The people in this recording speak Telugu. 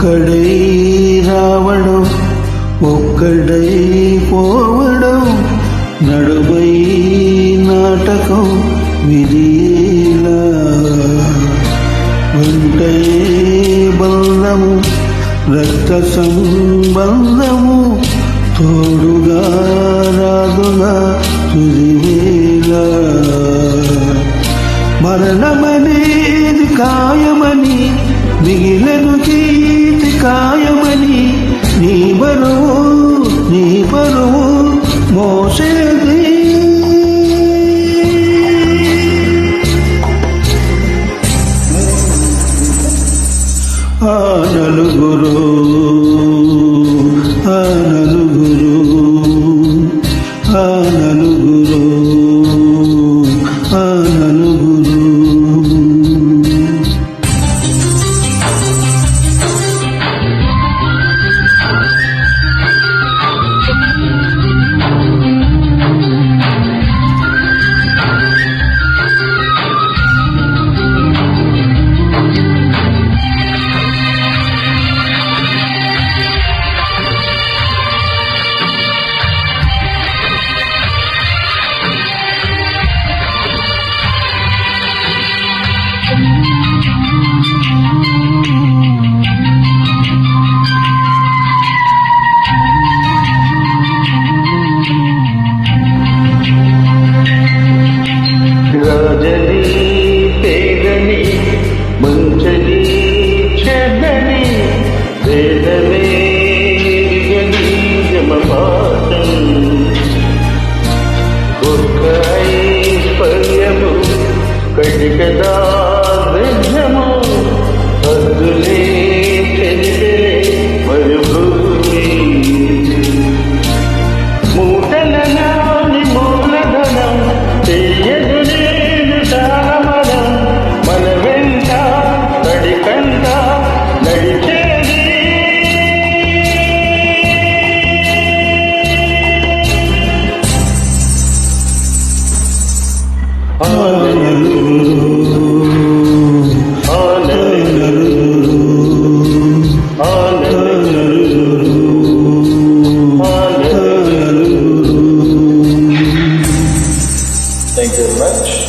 ఒక్కడై రావడం ఒక్కడై పోవడం నడుమై నాటకం విధిలా వెంటయే బంధము రక్త సంబంధము తోడుగా రాదుగా తుదివేళ మరణమనేది ఖాయమని మిగిలను కీర్తి ఖాయమని నీ బరువు మోసేది ఆ నలుగురు ఆ నలుగురు ఆ నలుగురు ఆ నలుగురు రాజని పేదని మంచని చెడ్డని వేదమే గని జమపాతం ఒక్క ఐశ్వర్యము కటికదా విఘ్నము అద్దులే చెరిపే మరుభూమి మూటలనాని మూలధనం చెయ్యదు నేను సామరం మన వెంట తడికంట నడిచేది Thank you very much.